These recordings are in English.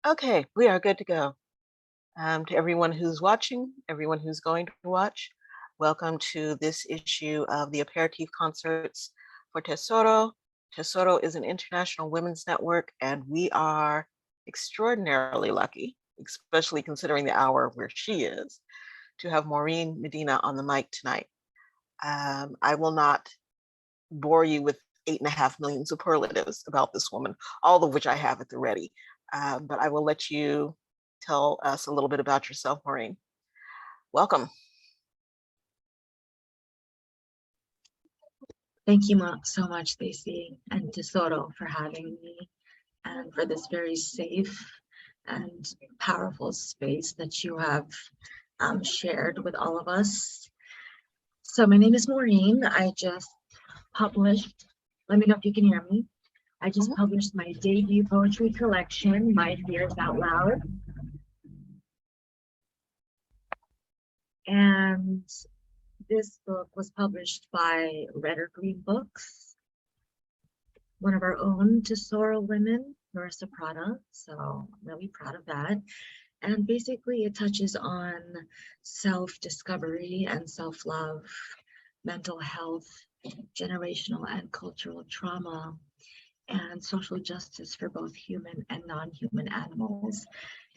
Okay, we are good to go. To everyone who's watching, everyone who's going to watch, welcome to this issue of the Aperitif concerts for Tesoro. Tesoro is an international women's network, and we are extraordinarily lucky, especially considering the hour where she is, to have Maureen Medina on the mic tonight. I will not bore you with 8.5 million superlatives about this woman, all of which I have at the ready. But I will let you tell us a little bit about yourself, Maureen. Welcome. Thank you so much, Stacey and Tesoro, for having me and for this very safe and powerful space that you have shared with all of us. So my name is Maureen. I just published, let me know if you can hear me. I just published my debut poetry collection, My Fears Out Loud. And this book was published by Red or Green Books, one of our own Tesoro women, Marissa Prada. So I'm really proud of that. And basically it touches on self-discovery and self-love, mental health, generational and cultural trauma, and social justice for both human and non-human animals.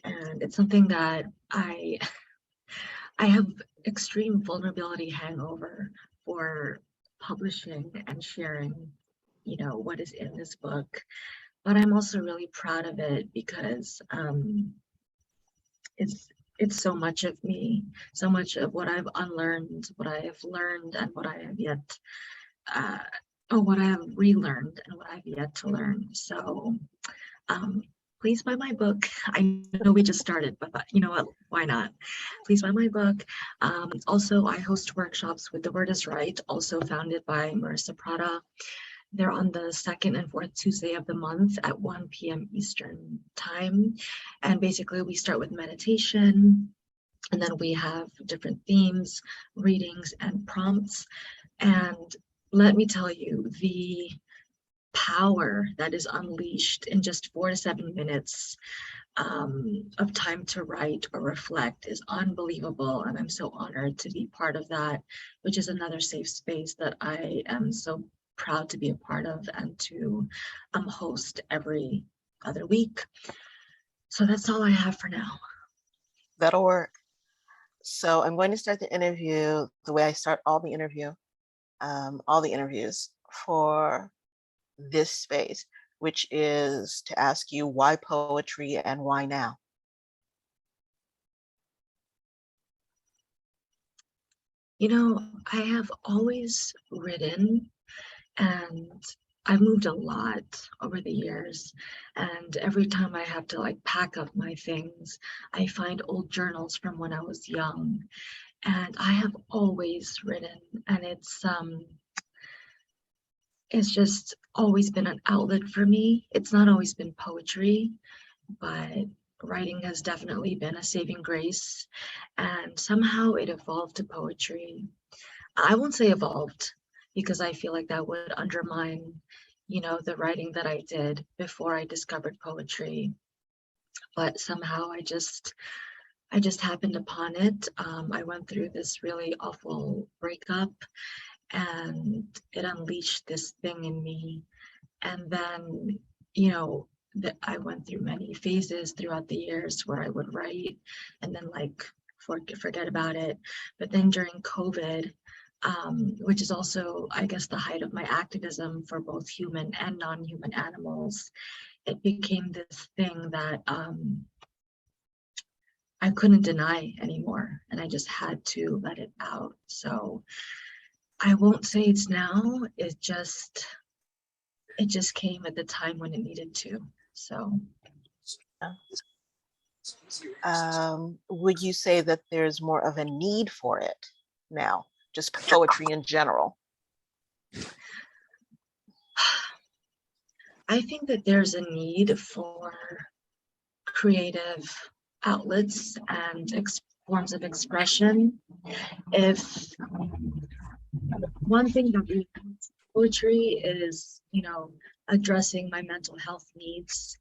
And it's something that I have extreme vulnerability hangover for publishing and sharing, what is in this book. But I'm also really proud of it because it's so much of me, so much of what I've unlearned, what I have learned, and what I have yet, what I have relearned and what I've yet to learn. So please buy my book. I know we just started, but you know what, why not? Please buy my book. Also, I host workshops with The Word is Right, also founded by Marissa Prada. They're on the second and fourth Tuesday of the month at 1 p.m. Eastern time. And basically we start with meditation, and then we have different themes, readings, and prompts. And let me tell you, the power that is unleashed in just 4 to 7 minutes of time to write or reflect is unbelievable. And I'm so honored to be part of that, which is another safe space that I am so proud to be a part of and to host every other week. So that's all I have for now. That'll work. So I'm going to start the interview the way I start all the interviews for this space, which is to ask you why poetry and why now? I have always written, and I've moved a lot over the years, and every time I have to pack up my things, I find old journals from when I was young, and I have always written, and it's just always been an outlet for me. It's not always been poetry, but writing has definitely been a saving grace, and somehow it evolved to poetry. I won't say evolved because I feel like that would undermine, the writing that I did before I discovered poetry. But somehow I just happened upon it. I went through this really awful breakup, and it unleashed this thing in me. And then, I went through many phases throughout the years where I would write and then forget about it. But then during COVID, which is also, I guess, the height of my activism for both human and non-human animals, it became this thing that I couldn't deny anymore, and I just had to let it out. So I won't say it's now, it just came at the time when it needed to. So would you say that there's more of a need for it now, just poetry in general? I think that there's a need for creative outlets and forms of expression. If one thing that poetry is, addressing my mental health needs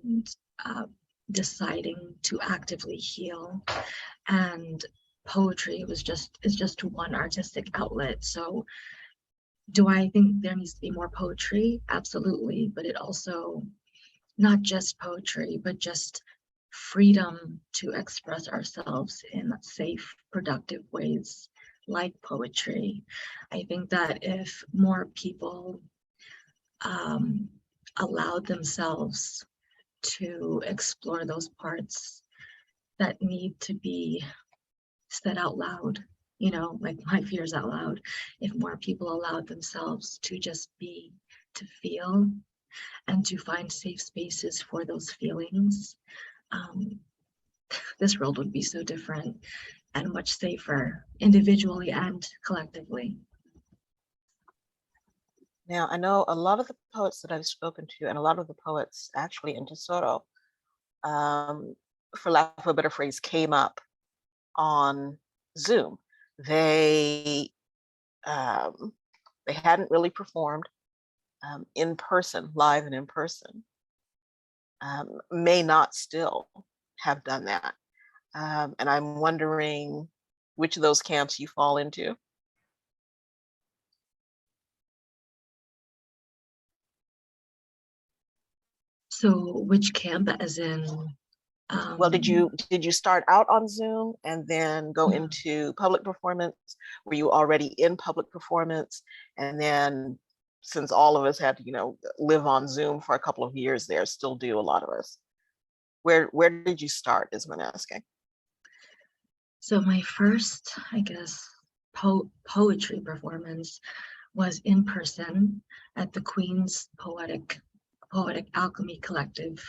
and deciding to actively heal. And poetry is just one artistic outlet. So do I think there needs to be more poetry? Absolutely. But it also, not just poetry, but just freedom to express ourselves in safe, productive ways like poetry. I think that if more people um, allowed themselves to explore those parts that need to be said out loud, you know, like my fears out loud, if more people allowed themselves to just be, to feel, and to find safe spaces for those feelings, um, this world would be so different and much safer individually and collectively. Now, I know a lot of the poets that I've spoken to, and a lot of the poets actually in Tesoro, um, for lack of a better phrase, came up on Zoom. They um, they hadn't really performed in person, live and in person. May not still have done that, and I'm wondering which of those camps you fall into. So which camp, as in Well, did um, you start out on Zoom and then go into public performance? Were you already in public performance? And then since all of us had to, live on Zoom for a couple of years there, still do, a lot of us. Where did you start is what I'm asking. so my first, I guess, poetry performance was in person at the Queen's Poetic Alchemy Collective.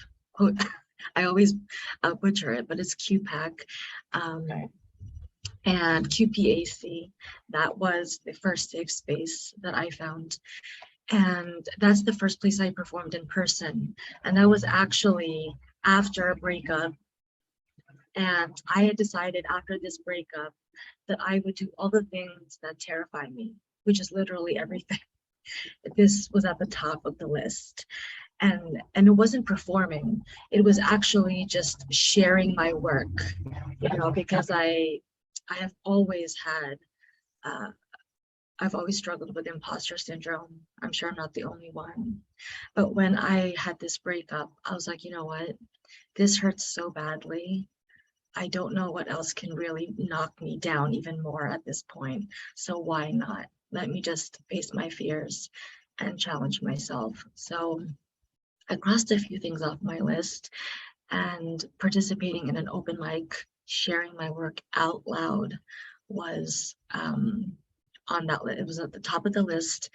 I always butcher it, but it's QPAC. Okay. And QPAC. That was the first safe space that I found. And that's the first place I performed in person. And that was actually after a breakup. And I had decided after this breakup that I would do all the things that terrify me, which is literally everything. This was at the top of the list. And it wasn't performing, it was actually just sharing my work, because I have always had I've always struggled with imposter syndrome. I'm sure I'm not the only one. But when I had this breakup, I was like, you know what? This hurts so badly. I don't know what else can really knock me down even more at this point. So why not? Let me just face my fears and challenge myself. So I crossed a few things off my list, and participating in an open mic, sharing my work out loud was on that list. It was at the top of the list,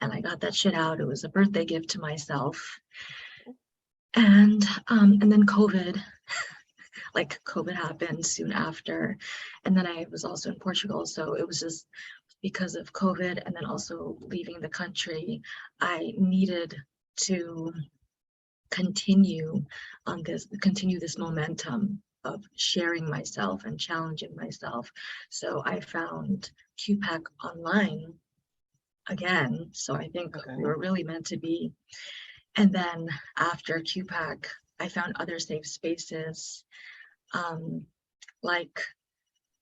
and I got that shit out. It was a birthday gift to myself. And then COVID, like COVID happened soon after, and then I was also in Portugal, so it was just because of COVID, and then also leaving the country, I needed to continue this momentum of sharing myself and challenging myself. So I found QPAC online again. So I think we were really meant to be. And then after QPAC, I found other safe spaces, like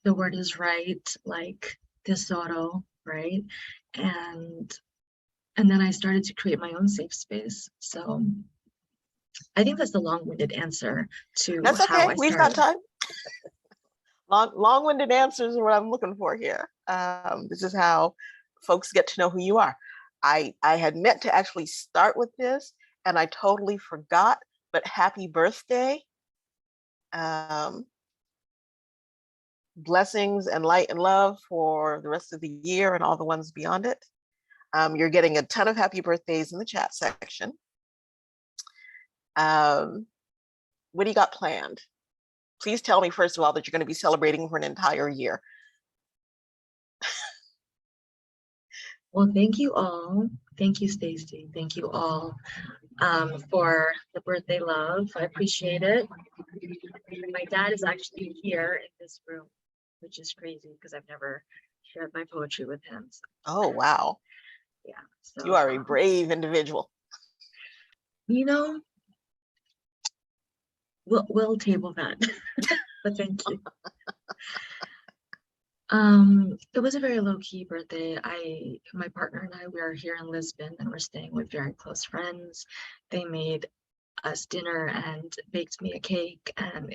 The Word Is Right, like Tesoro, right? And then I started to create my own safe space. So I think that's the long-winded answer to That's how okay. I We've got started. time. Long-winded answers are what I'm looking for here. This is how folks get to know who you are. I had meant to actually start with this, and I totally forgot, but happy birthday. Blessings and light and love for the rest of the year and all the ones beyond it. You're getting a ton of happy birthdays in the chat section. What do you got planned? Please tell me, first of all, that you're going to be celebrating for an entire year. Well, thank you all. Thank you, Stacy. Thank you all for the birthday love. I appreciate it. My dad is actually here in this room, which is crazy because I've never shared my poetry with him. So, Oh, wow. yeah. So You are a brave individual. you know, we'll table that. But thank you. It was a very low-key birthday. My partner and I, we are here in Lisbon and we're staying with very close friends. They made us dinner and baked me a cake, and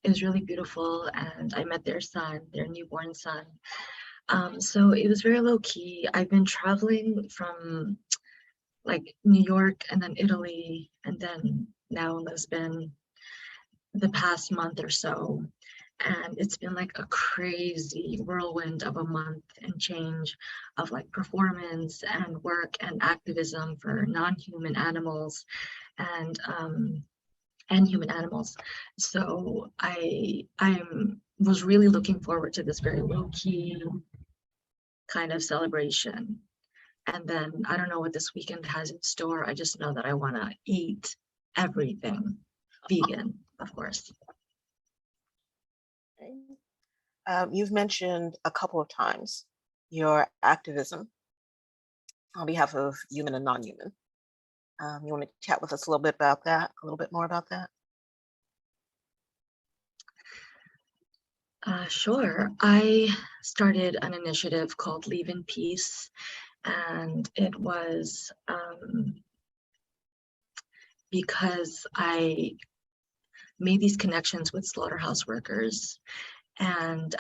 it was really beautiful. And I met their son, their newborn son. So it was very low-key. I've been traveling from like New York and then Italy and then now Lisbon the past month or so. And it's been like a crazy whirlwind of a month and change of like performance and work and activism for non-human animals and human animals. So I'm was really looking forward to this very low-key kind of celebration. And then I don't know what this weekend has in store. I just know that I want to eat everything vegan, of course. You've mentioned a couple of times your activism on behalf of human and non-human. You want to chat with us a little bit about that, a little bit more about that? Sure. I started an initiative called Leave in Peace, and it was because I made these connections with slaughterhouse workers. And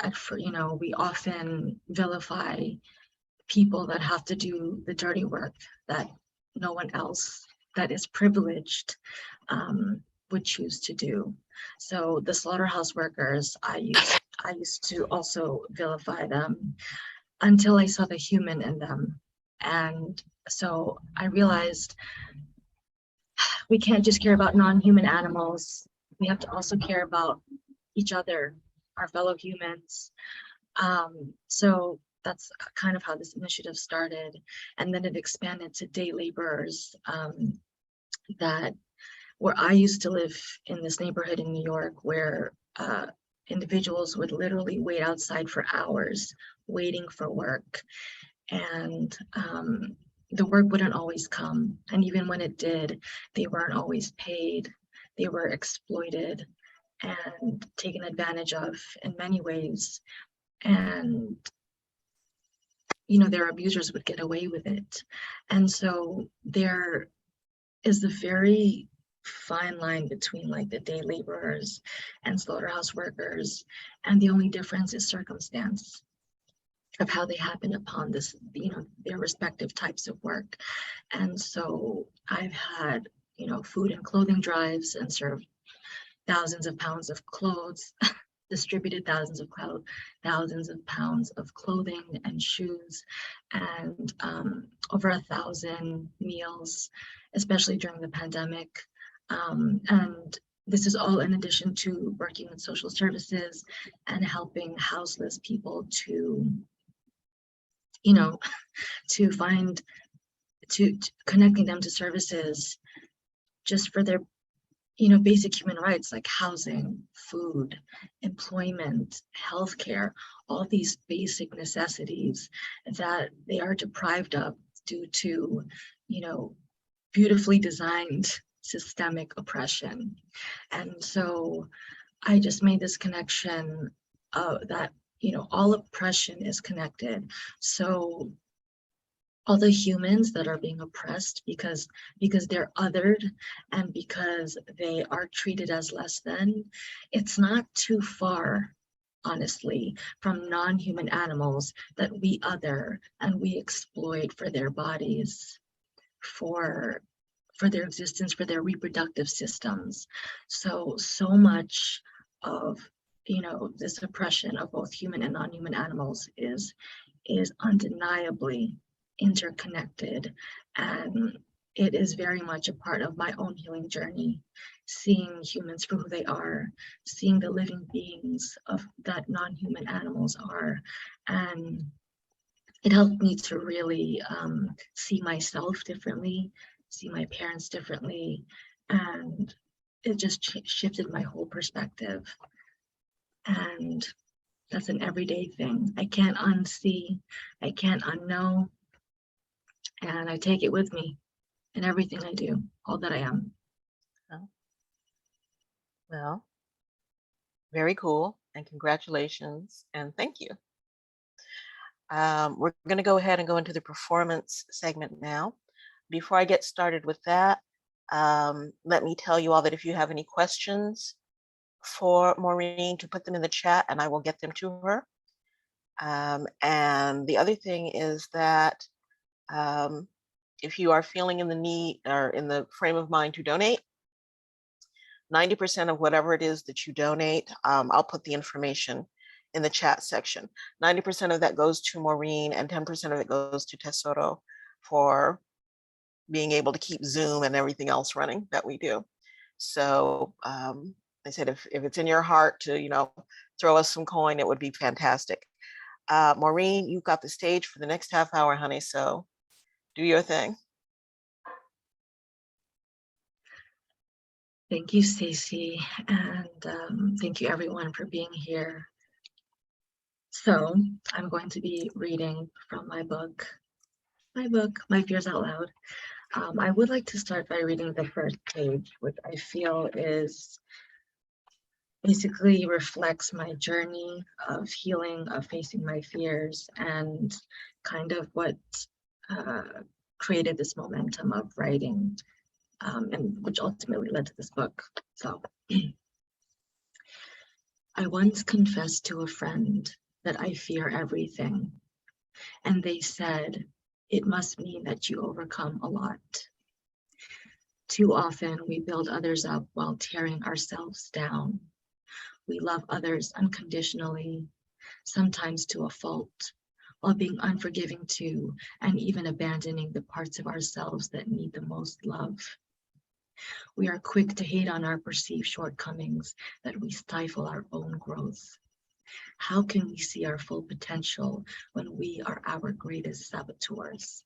we often vilify people that have to do the dirty work that no one else that is privileged would choose to do. So the slaughterhouse workers, I used to also vilify them until I saw the human in them. And so I realized we can't just care about non-human animals. We have to also care about each other, our fellow humans. So that's kind of how this initiative started. And then it expanded to day laborers where I used to live in this neighborhood in New York where individuals would literally wait outside for hours waiting for work. And the work wouldn't always come. And even when it did, they weren't always paid. They were exploited and taken advantage of in many ways. And, their abusers would get away with it. And so there is a very fine line between like the day laborers and slaughterhouse workers. And the only difference is circumstance of how they happen upon this, their respective types of work. And so I've had, food and clothing drives and served thousands of pounds of clothes, distributed thousands of pounds of clothing and shoes, and over 1,000 meals, especially during the pandemic. And this is all in addition to working in social services and helping houseless people to connecting them to services just for their basic human rights like housing, food, employment, healthcare, all these basic necessities that they are deprived of due to beautifully designed systemic oppression. And so I just made this connection that all oppression is connected. So all the humans that are being oppressed because they're othered and because they are treated as less than, it's not too far, honestly, from non-human animals that we other and we exploit for their bodies, for their existence, for their reproductive systems. So much of this oppression of both human and non-human animals is undeniably interconnected, and it is very much a part of my own healing journey, seeing humans for who they are, seeing the living beings of that non-human animals are. And it helped me to really see myself differently, see my parents differently, and it just shifted my whole perspective. And that's an everyday thing. I can't unsee, I can't unknow, and I take it with me in everything I do, all that I am. Well, very cool, and congratulations, and thank you. We're going to go ahead and go into the performance segment now. Before I get started with that, let me tell you all that if you have any questions for Maureen, to put them in the chat and I will get them to her. And the other thing is that if you are feeling in the need or in the frame of mind to donate, 90% of whatever it is that you donate, I'll put the information in the chat section. 90% of that goes to Maureen and 10% of it goes to Tesoro for being able to keep Zoom and everything else running that we do. So I said, if it's in your heart to, throw us some coin, it would be fantastic. Maureen, you've got the stage for the next half hour, honey. So do your thing. Thank you, Stacey, and thank you everyone for being here. So I'm going to be reading from my book, My Fears Out Loud. I would like to start by reading the first page, which I feel is basically reflects my journey of healing, of facing my fears, and kind of what created this momentum of writing, and which ultimately led to this book. So I once confessed to a friend that I fear everything, and they said, it must mean that you overcome a lot. Too often we build others up while tearing ourselves down. We love others unconditionally, sometimes to a fault, while being unforgiving too, and even abandoning the parts of ourselves that need the most love. We are quick to hate on our perceived shortcomings that we stifle our own growth. How can we see our full potential when we are our greatest saboteurs?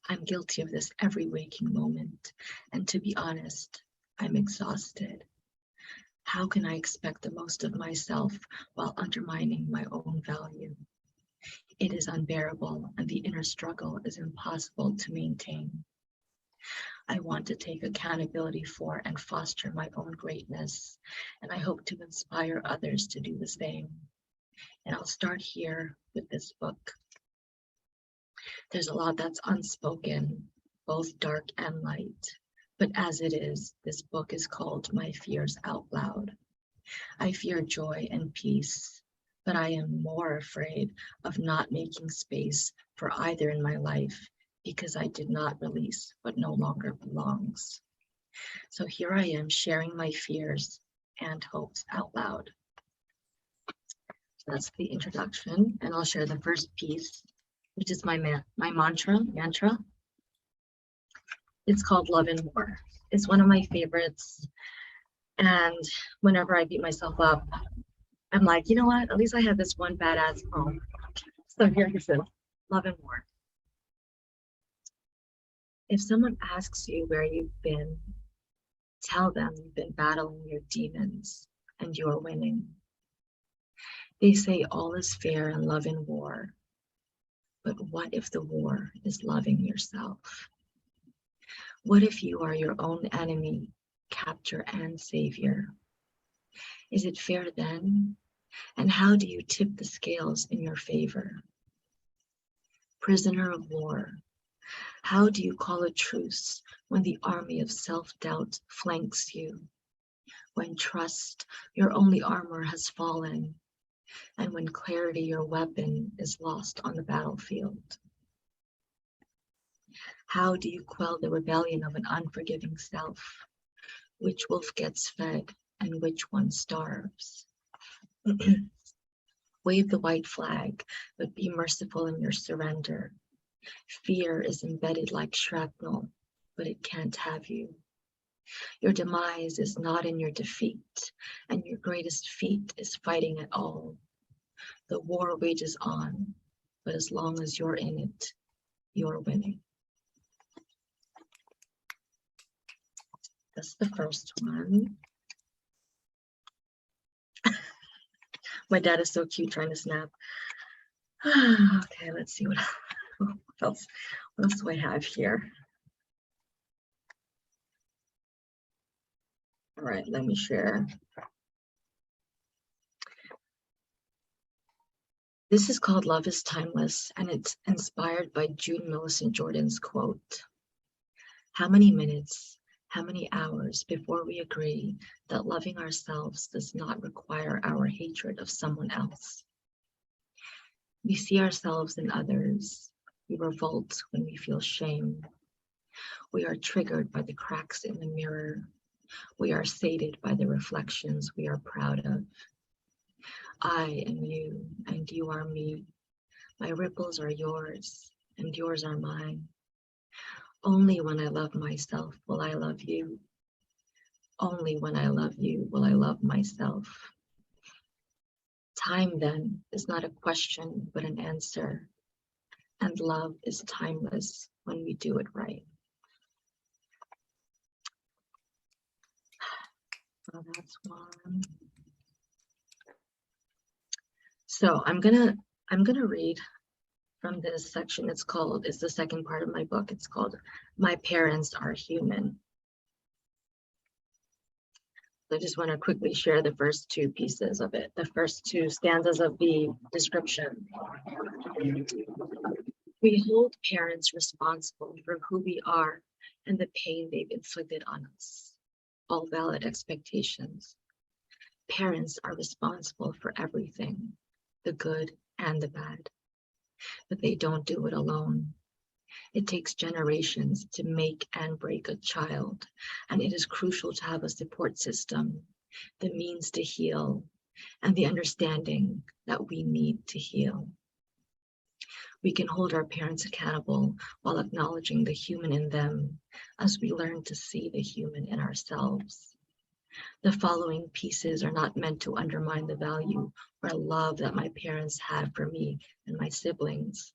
I'm guilty of this every waking moment, and to be honest, I'm exhausted. How can I expect the most of myself while undermining my own value? It is unbearable, and the inner struggle is impossible to maintain. I want to take accountability for and foster my own greatness, and I hope to inspire others to do the same. And I'll start here with this book. There's a lot that's unspoken, both dark and light. But as it is, this book is called My Fears Out Loud. I fear joy and peace, but I am more afraid of not making space for either in my life because I did not release what no longer belongs. So here I am sharing my fears and hopes out loud. That's the introduction, and I'll share the first piece, which is my mantra. It's called Love and War. It's one of my favorites. And whenever I beat myself up, I'm like, you know what? At least I have this one badass poem. So here it is, Love and War. If someone asks you where you've been, tell them you've been battling your demons and you are winning. They say all is fair in love and war. But what if the war is loving yourself? What if you are your own enemy, captor and savior? Is it fair then? And how do you tip the scales in your favor? Prisoner of war, how do you call a truce when the army of self-doubt flanks you? When trust, your only armor, has fallen, and when clarity, your weapon, is lost on the battlefield? How do you quell the rebellion of an unforgiving self? Which wolf gets fed and which one starves? Wave the white flag, but be merciful in your surrender. Fear is embedded like shrapnel, but it can't have you. Your demise is not in your defeat, and your greatest feat is fighting it all. The war wages on, but as long as you're in it, you're winning. That's the first one. My dad is so cute trying to snap. Okay, let's see what else do I have here? All right, let me share. This is called Love is Timeless, and it's inspired by June Millicent Jordan's quote. How many minutes, how many hours before we agree that loving ourselves does not require our hatred of someone else? We see ourselves in others. We revolt when we feel shame. We are triggered by the cracks in the mirror. We are sated by the reflections we are proud of. I am you, and you are me. My ripples are yours, and yours are mine. Only when I love myself will I love you. Only when I love you will I love myself. Time, then, is not a question, but an answer. And love is timeless when we do it right. So that's one. So I'm gonna read from this section. It's the second part of my book. It's called My Parents Are Human. I just want to quickly share the first two pieces of it, the first two stanzas of the description. We hold parents responsible for who we are and the pain they've inflicted on us. All valid expectations. Parents are responsible for everything, the good and the bad, but they don't do it alone. It takes generations to make and break a child, and it is crucial to have a support system, the means to heal, and the understanding that we need to heal. We can hold our parents accountable while acknowledging the human in them as we learn to see the human in ourselves. The following pieces are not meant to undermine the value or love that my parents had for me and my siblings.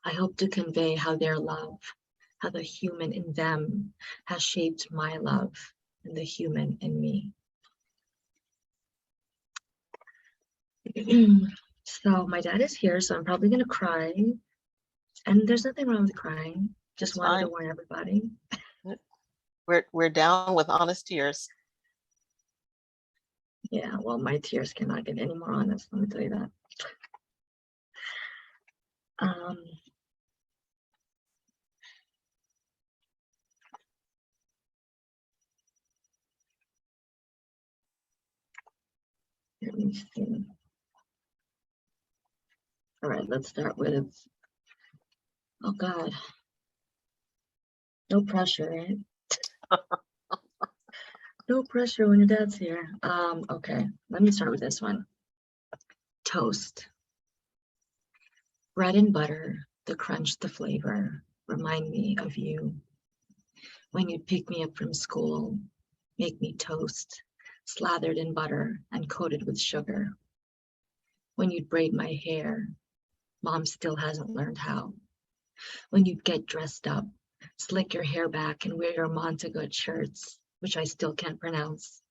I hope to convey how their love, how the human in them has shaped my love and the human in me. So my dad is here, so I'm probably gonna cry. And there's nothing wrong with crying. Just wanted to warn everybody. We're down with honest tears. Yeah, well, my tears cannot get any more honest, let me tell you that. Let me see. All right, let's start with, oh God. No pressure, right? No pressure when your dad's here. Okay, let me start with this one. Toast. Bread and butter, the crunch, the flavor, remind me of you. When you'd pick me up from school, make me toast, slathered in butter and coated with sugar. When you'd braid my hair, Mom still hasn't learned how. When you'd get dressed up, slick your hair back and wear your Montagut shirts, which I still can't pronounce.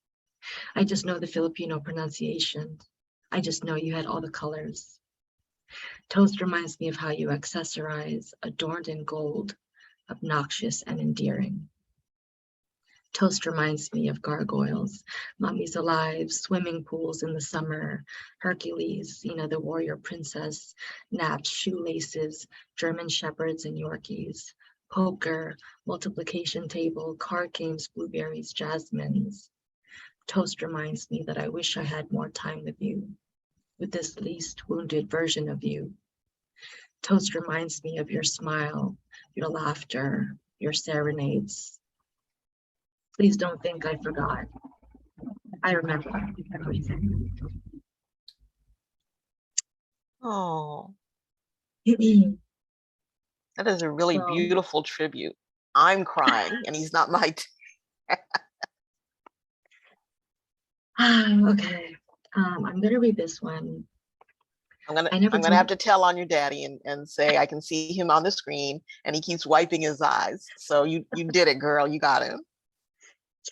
I just know the Filipino pronunciation. I just know you had all the colors. Toast reminds me of how you accessorize, adorned in gold, obnoxious and endearing. Toast reminds me of gargoyles, mummies alive, swimming pools in the summer, Hercules, the warrior princess, naps, shoelaces, German shepherds and Yorkies, poker, multiplication table, card games, blueberries, jasmines. Toast reminds me that I wish I had more time with you, with this least wounded version of you. Toast reminds me of your smile, your laughter, your serenades. Please don't think I forgot. I remember everything. Oh, that is a really beautiful tribute. I'm crying and he's not my Okay, I'm gonna read this one. I'm gonna have to tell on your daddy and say I can see him on the screen and he keeps wiping his eyes. So you did it, girl. You got him.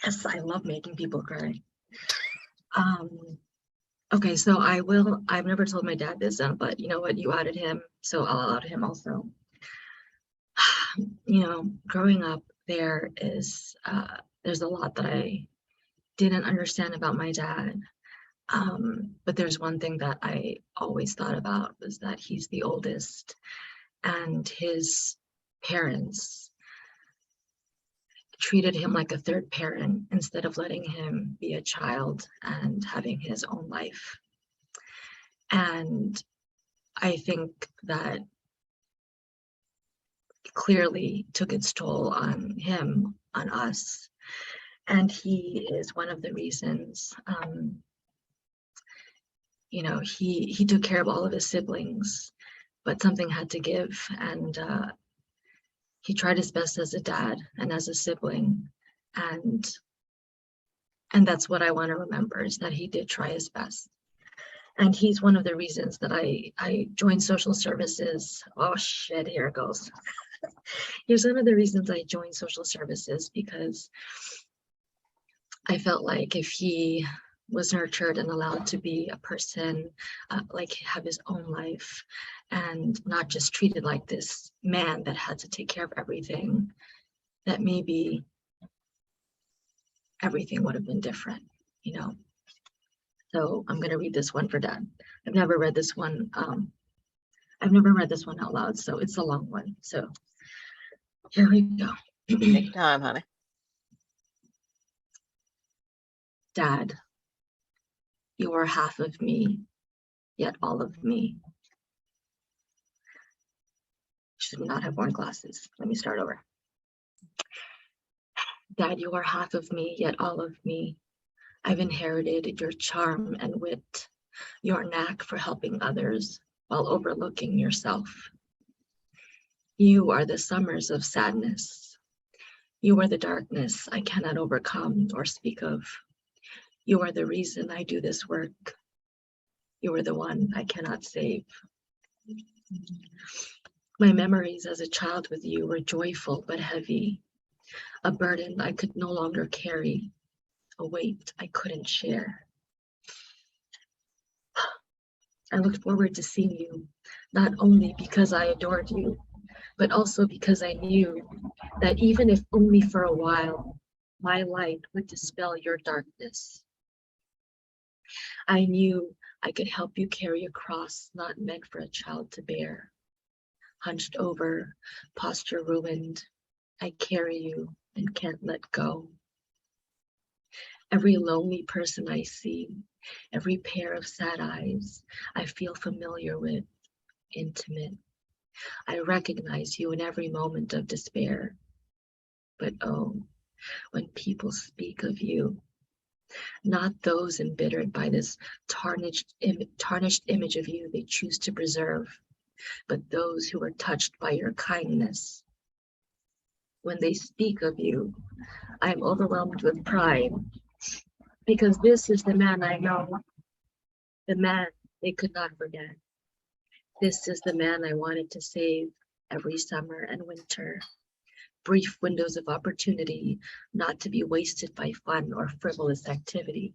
Yes, I love making people cry. Okay, so I've never told my dad this, but you know what, you outed him, so I'll out him also. Growing up, there is There's a lot that I didn't understand about my dad. But there's one thing that I always thought about was that he's the oldest, and his parents treated him like a third parent instead of letting him be a child and having his own life. And I think that clearly took its toll on him, on us. And he is one of the reasons, you know, he took care of all of his siblings, but something had to give. And he tried his best as a dad and as a sibling. And that's what I want to remember, is that he did try his best. And he's one of the reasons that I joined social services. Oh shit, here it goes. Here's one of the reasons I joined social services, because I felt like if he was nurtured and allowed to be a person, like have his own life, and not just treated like this man that had to take care of everything, that maybe everything would have been different, you know. So I'm gonna read this one for Dad. I've never read this one. I've never read this one out loud, so it's a long one. So here we go. Take your time, honey. Dad, you are half of me, yet all of me. Should not have worn glasses. Let me start over. Dad, you are half of me, yet all of me. I've inherited your charm and wit, your knack for helping others while overlooking yourself. You are the summers of sadness. You are the darkness I cannot overcome or speak of. You are the reason I do this work. You are the one I cannot save. My memories as a child with you were joyful but heavy, a burden I could no longer carry, a weight I couldn't share. I looked forward to seeing you, not only because I adored you, but also because I knew that even if only for a while, my light would dispel your darkness. I knew I could help you carry a cross not meant for a child to bear. Hunched over, posture ruined, I carry you and can't let go. Every lonely person I see, every pair of sad eyes, I feel familiar with, intimate. I recognize you in every moment of despair. But oh, when people speak of you, not those embittered by this tarnished image of you they choose to preserve, but those who are touched by your kindness. When they speak of you, I am overwhelmed with pride, because this is the man I know, the man they could not forget. This is the man I wanted to save every summer and winter. Brief windows of opportunity not to be wasted by fun or frivolous activity.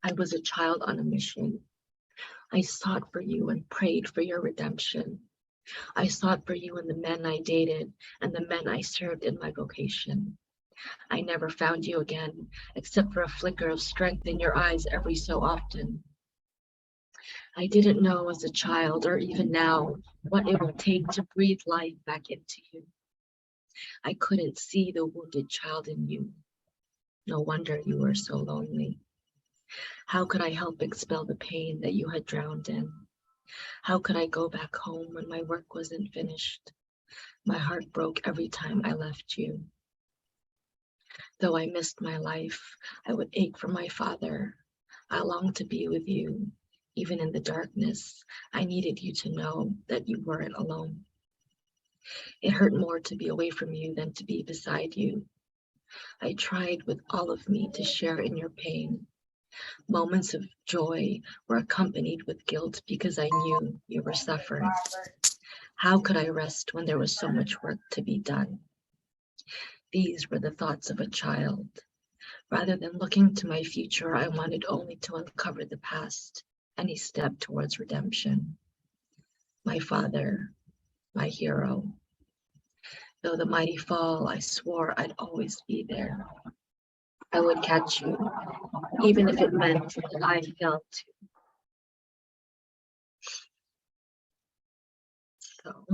I was a child on a mission. I sought for you and prayed for your redemption. I sought for you in the men I dated and the men I served in my vocation. I never found you again, except for a flicker of strength in your eyes every so often. I didn't know as a child, or even now, what it would take to breathe life back into you. I couldn't see the wounded child in you. No wonder you were so lonely. How could I help expel the pain that you had drowned in? How could I go back home when my work wasn't finished? My heart broke every time I left you. Though I missed my life, I would ache for my father. I longed to be with you. Even in the darkness, I needed you to know that you weren't alone. It hurt more to be away from you than to be beside you. I tried with all of me to share in your pain. Moments of joy were accompanied with guilt because I knew you were suffering. How could I rest when there was so much work to be done? These were the thoughts of a child. Rather than looking to my future, I wanted only to uncover the past, any step towards redemption. My father, my hero. Though the mighty fall, I swore I'd always be there. I would catch you, even if it meant that I fell too. So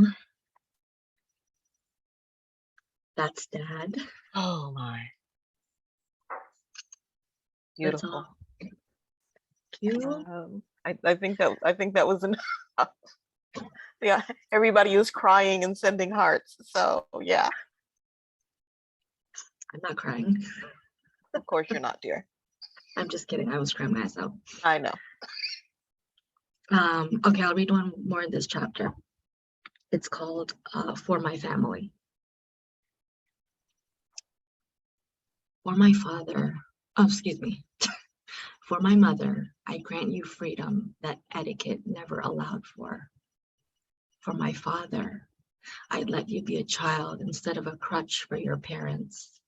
that's Dad. Oh my. That's Beautiful. all. Thank you. I think that was enough. Yeah, everybody was crying and sending hearts. So yeah, I'm not crying. of course you're not, dear. I'm just kidding. I was crying myself. I know. Okay, I'll read one more in this chapter. It's called For My Family. For my father, oh, excuse me. For my mother, I grant you freedom that etiquette never allowed for. For my father, I'd let you be a child instead of a crutch for your parents.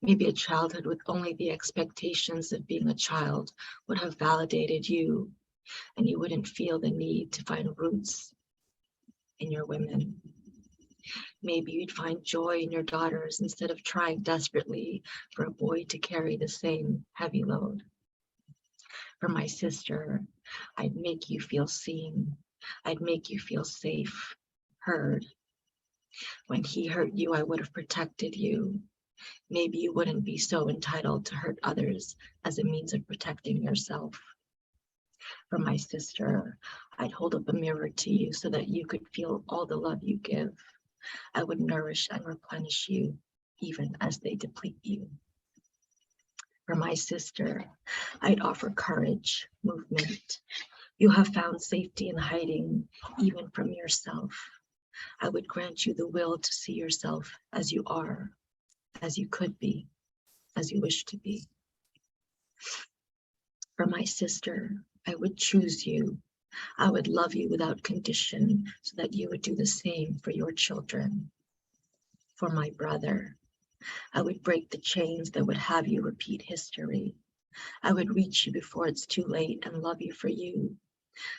Maybe a childhood with only the expectations of being a child would have validated you, and you wouldn't feel the need to find roots in your women. Maybe you'd find joy in your daughters instead of trying desperately for a boy to carry the same heavy load. For my sister, I'd make you feel seen. I'd make you feel safe, heard. When he hurt you, I would have protected you. Maybe you wouldn't be so entitled to hurt others as a means of protecting yourself. For my sister, I'd hold up a mirror to you so that you could feel all the love you give. I would nourish and replenish you, even as they deplete you. For my sister, I'd offer courage, movement. You have found safety in hiding, even from yourself. I would grant you the will to see yourself as you are, as you could be, as you wish to be. For my sister, I would choose you. I would love you without condition so that you would do the same for your children. For my brother, I would break the chains that would have you repeat history. I would reach you before it's too late and love you for you,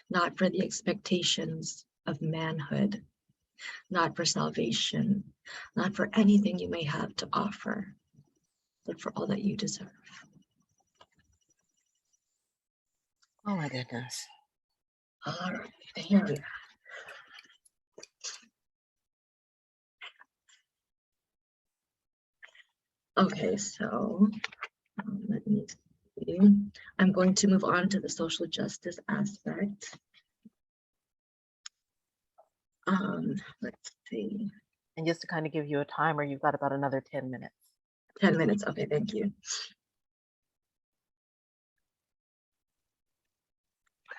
not for the expectations of manhood, not for salvation, not for anything you may have to offer, but for all that you deserve. Oh my goodness. All right, here we are. Okay, so let me see. I'm going to move on to the social justice aspect. Let's see. And just to kind of give you a timer, you've got about another 10 minutes. 10 minutes, okay, thank you.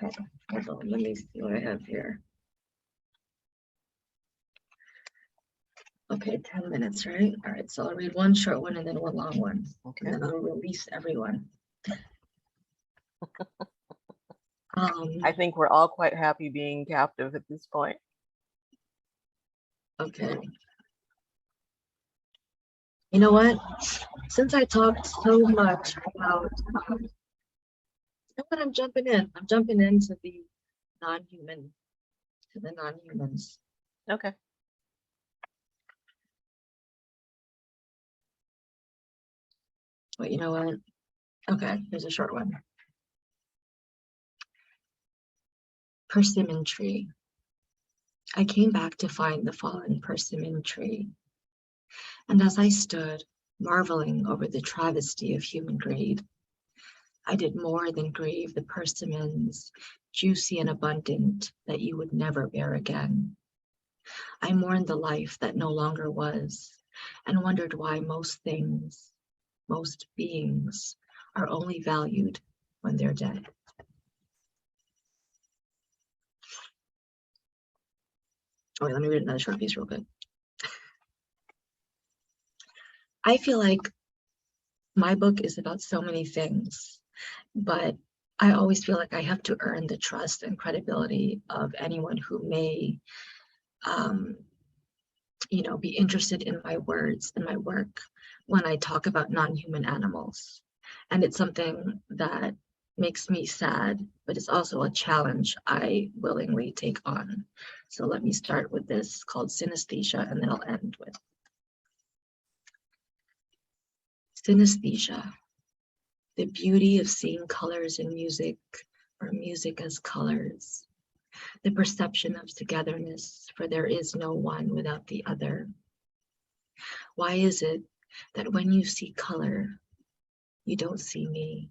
Okay, hold on, let me see what I have here. Okay, 10 minutes, right? All right, so I'll read one short one and then one long one. Okay. And then I'll release everyone. I think we're all quite happy being captive at this point. Okay. You know what? Since I talked so much about, you know what, I'm jumping in. I'm jumping into the non-human, to the non-humans. Okay. But you know what? Okay, here's a short one. Persimmon tree. I came back to find the fallen persimmon tree. And as I stood, marveling over the travesty of human greed, I did more than grieve the persimmons, juicy and abundant, that you would never bear again. I mourned the life that no longer was, and wondered why most things, most beings, are only valued when they're dead. Oh, wait, let me read another short piece real quick. I feel like my book is about so many things, but I always feel like I have to earn the trust and credibility of anyone who may, be interested in my words and my work when I talk about non-human animals. And it's something that makes me sad, but it's also a challenge I willingly take on. So let me start with this called synesthesia, and then I'll end with Synesthesia, the beauty of seeing colors in music or music as colors, the perception of togetherness, for there is no one without the other. Why is it that when you see color, you don't see me?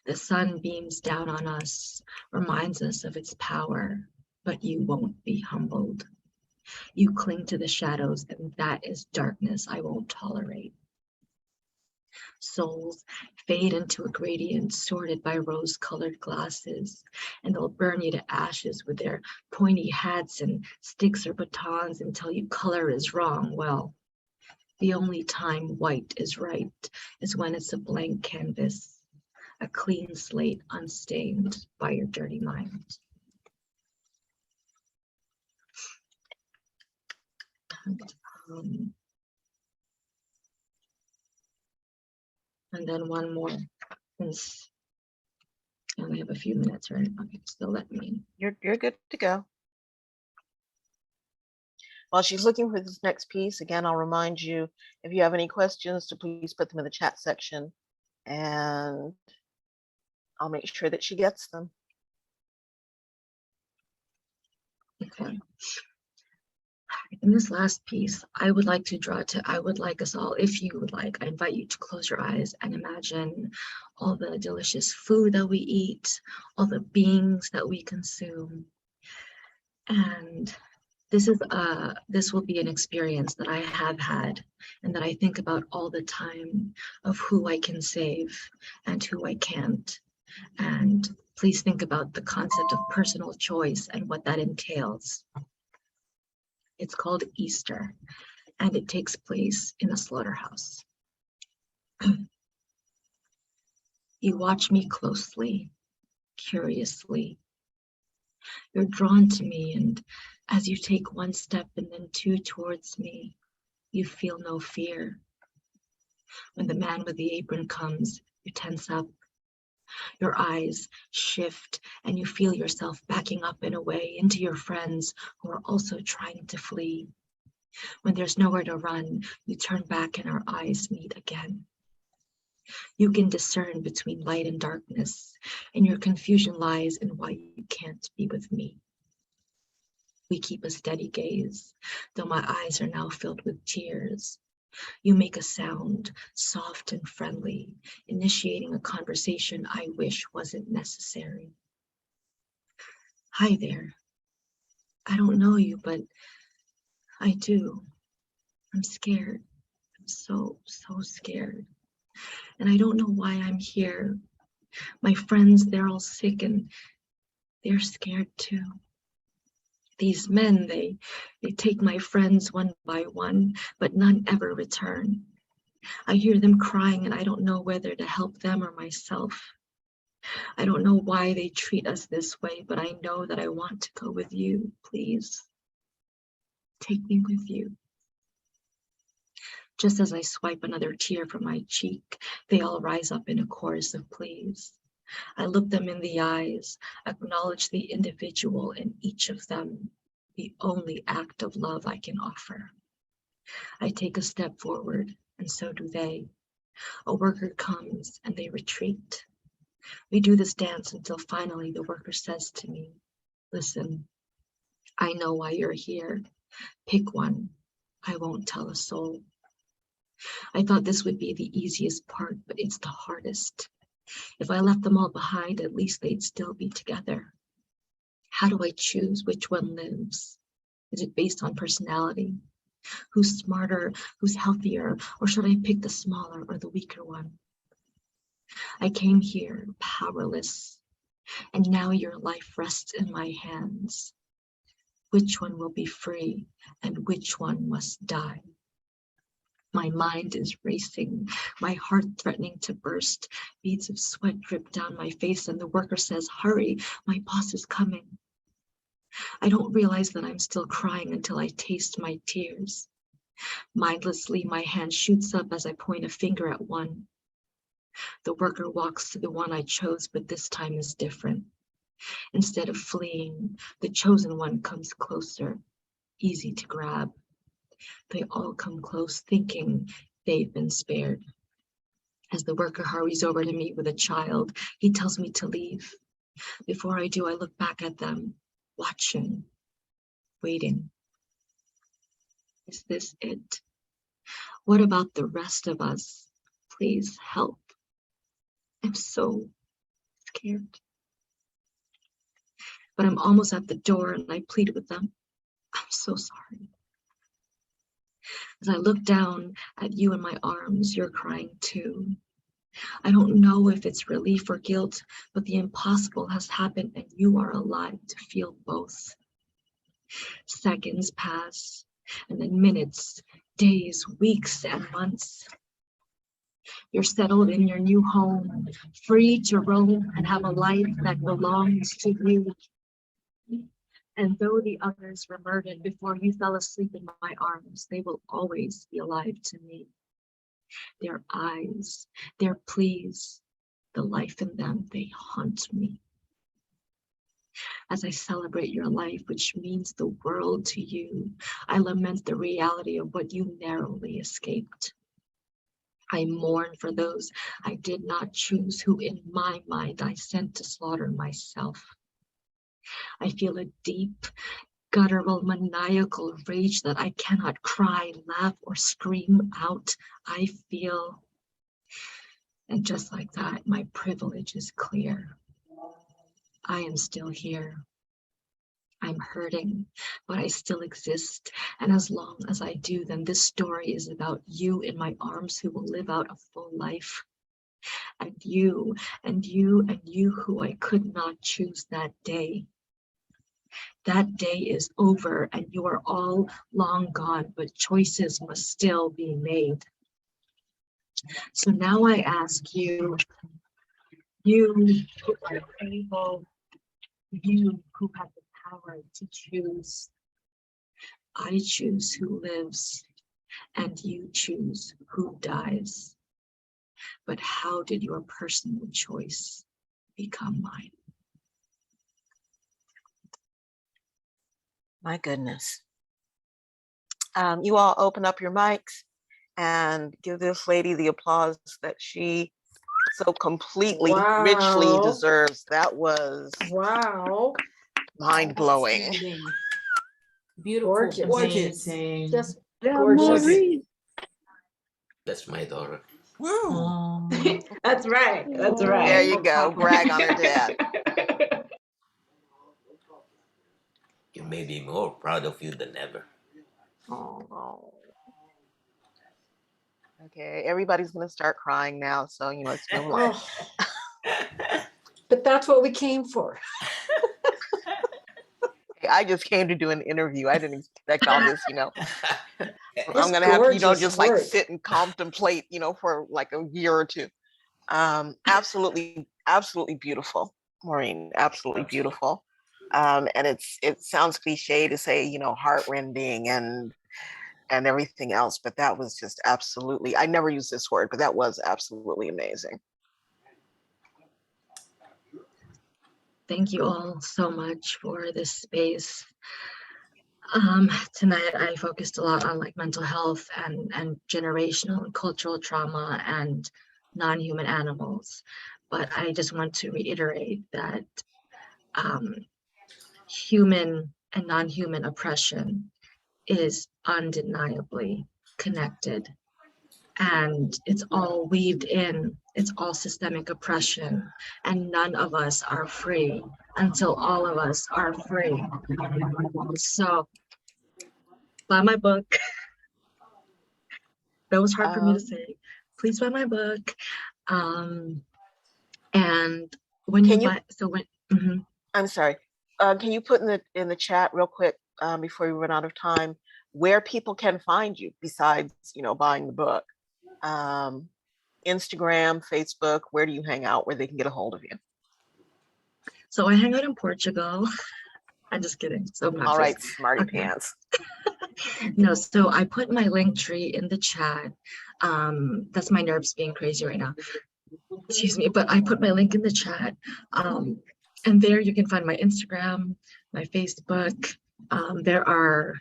The sun beams down on us, reminds us of its power, but you won't be humbled. You cling to the shadows, and that is darkness I won't tolerate. Souls fade into a gradient sorted by rose-colored glasses, and they'll burn you to ashes with their pointy hats and sticks or batons and tell you color is wrong. Well, the only time white is right is when it's a blank canvas, a clean slate unstained by your dirty mind. And then one more, since I only have a few minutes, right? Okay, still let me. You're good to go. While she's looking for this next piece, again, I'll remind you, if you have any questions, to please put them in the chat section, and I'll make sure that she gets them. Okay. In this last piece, I would like us all, if you would like, I invite you to close your eyes and imagine all the delicious food that we eat, all the beings that we consume. And this will be an experience that I have had and that I think about all the time, of who I can save and who I can't. And please think about the concept of personal choice and what that entails. It's called Easter, and it takes place in a slaughterhouse. You watch me closely, curiously. You're drawn to me, and as you take one step and then two towards me, you feel no fear. When the man with the apron comes, you tense up. Your eyes shift, and you feel yourself backing up and away into your friends who are also trying to flee. When there's nowhere to run, you turn back and our eyes meet again. You can discern between light and darkness, and your confusion lies in why you can't be with me. We keep a steady gaze, though my eyes are now filled with tears. You make a sound, soft and friendly, initiating a conversation I wish wasn't necessary. Hi there. I don't know you, but I do. I'm scared. I'm so scared. And I don't know why I'm here. My friends, they're all sick and they're scared too. These men, they take my friends one by one, but none ever return. I hear them crying and I don't know whether to help them or myself. I don't know why they treat us this way, but I know that I want to go with you. Please, take me with you. Just as I swipe another tear from my cheek, they all rise up in a chorus of pleas. I look them in the eyes, acknowledge the individual in each of them, the only act of love I can offer. I take a step forward, and so do they. A worker comes, and they retreat. We do this dance until finally the worker says to me, listen, I know why you're here. Pick one. I won't tell a soul. I thought this would be the easiest part, but it's the hardest. If I left them all behind, at least they'd still be together. How do I choose which one lives? Is it based on personality? Who's smarter, who's healthier, or should I pick the smaller or the weaker one? I came here powerless, and now your life rests in my hands. Which one will be free and which one must die? My mind is racing, my heart threatening to burst. Beads of sweat drip down my face, and the worker says, hurry, my boss is coming. I don't realize that I'm still crying until I taste my tears. Mindlessly, my hand shoots up as I point a finger at one. The worker walks to the one I chose, but this time is different. Instead of fleeing, the chosen one comes closer, easy to grab. They all come close, thinking they've been spared. As the worker hurries over to me with a child, he tells me to leave. Before I do, I look back at them, watching, waiting. Is this it? What about the rest of us? Please help. I'm so scared. But I'm almost at the door and I plead with them. I'm so sorry. As I look down at you in my arms, you're crying too. I don't know if it's relief or guilt, but the impossible has happened and you are alive to feel both. Seconds pass, and then minutes, days, weeks, and months. You're settled in your new home, free to roam and have a life that belongs to you. And though the others were murdered before you fell asleep in my arms, they will always be alive to me. Their eyes, their pleas, the life in them, they haunt me. As I celebrate your life, which means the world to you, I lament the reality of what you narrowly escaped. I mourn for those I did not choose, who in my mind I sent to slaughter myself. I feel a deep, guttural, maniacal rage that I cannot cry, laugh, or scream out. I feel, and just like that, my privilege is clear. I am still here. I'm hurting, but I still exist. And as long as I do, then this story is about you in my arms who will live out a full life. And you, and you, and you who I could not choose that day. That day is over and you are all long gone, but choices must still be made. So now I ask you, you who are able, you who have the power to choose. I choose who lives and you choose who dies. But how did your personal choice become mine? My goodness. You all open up your mics and give this lady the applause that she so completely, richly deserves. That was mind-blowing. Beautiful, gorgeous. Just gorgeous. That's my daughter. Wow. That's right. That's right. There you go. Brag on her dad. You may be more proud of you than ever. Oh. Okay, everybody's gonna start crying now, so let's move along. But that's what we came for. I just came to do an interview. I didn't expect all this, I'm gonna have to, just like sit and contemplate, for like a year or two. Absolutely, absolutely beautiful, Maureen. Absolutely beautiful. And it sounds cliche to say, heartrending and everything else, but that was just absolutely, I never use this word, but that was absolutely amazing. Thank you all so much for this space. Tonight I focused a lot on like mental health and generational and cultural trauma and non-human animals. But I just want to reiterate that human and non-human oppression is undeniably connected. And it's all weaved in, it's all systemic oppression, and none of us are free until all of us are free. So, buy my book. That was hard for me to say. Please buy my book. And when I'm sorry. Can you put in the chat real quick before we run out of time where people can find you besides buying the book? Instagram, Facebook, where do you hang out where they can get a hold of you? So I hang out in Portugal. I'm just kidding. So all right, smarty pants. No, so I put my link tree in the chat. That's my nerves being crazy right now. Excuse me, but I put my link in the chat. And there you can find my Instagram, my Facebook. There are,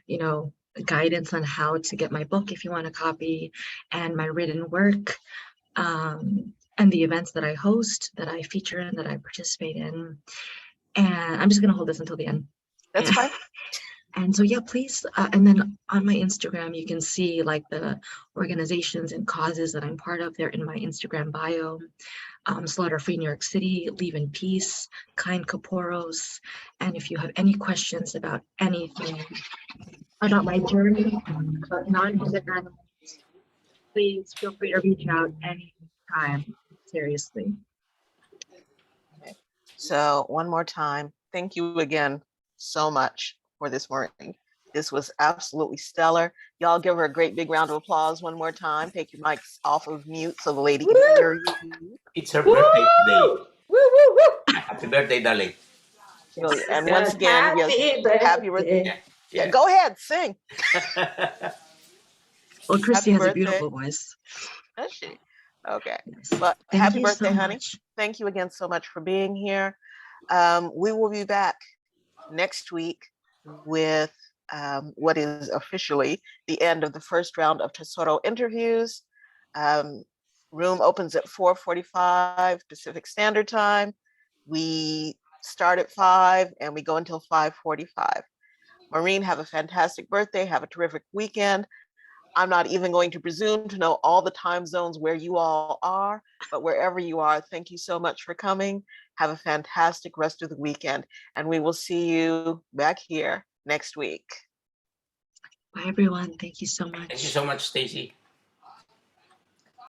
guidance on how to get my book if you want a copy, and my written work, and the events that I host, that I feature in, that I participate in. And I'm just gonna hold this until the end. That's And- fine. And so, yeah, please. And then on my Instagram, you can see like the organizations and causes that I'm part of. They're in my Instagram bio. Slaughter Free New York City, Leave in Peace, Kind Kaporos. And if you have any questions about anything, about my journey, about non-human animals, please feel free to reach out anytime. Seriously. So one more time, thank you again so much for this, Maureen. This was absolutely stellar. Y'all give her a great big round of applause one more time. Take your mics off of mute so the lady can hear you. It's her birthday today. Woo, woo, woo. Happy birthday, darling. And once again, yes, happy birthday. Yeah. Yeah, go ahead, sing. Well, Christy Happy has a birthday. beautiful voice. Does she? Okay. Yes. But Thank happy you birthday, so honey. much. Thank you again so much for being here. We will be back next week with what is officially the end of the first round of Tesoro interviews. Room opens at 4:45 Pacific Standard Time. We start at 5 and we go until 5:45. Maureen, have a fantastic birthday. Have a terrific weekend. I'm not even going to presume to know all the time zones where you all are, but wherever you are, thank you so much for coming. Have a fantastic rest of the weekend, and we will see you back here next week. Bye, everyone. Thank you so much. Thank you so much, Stacy.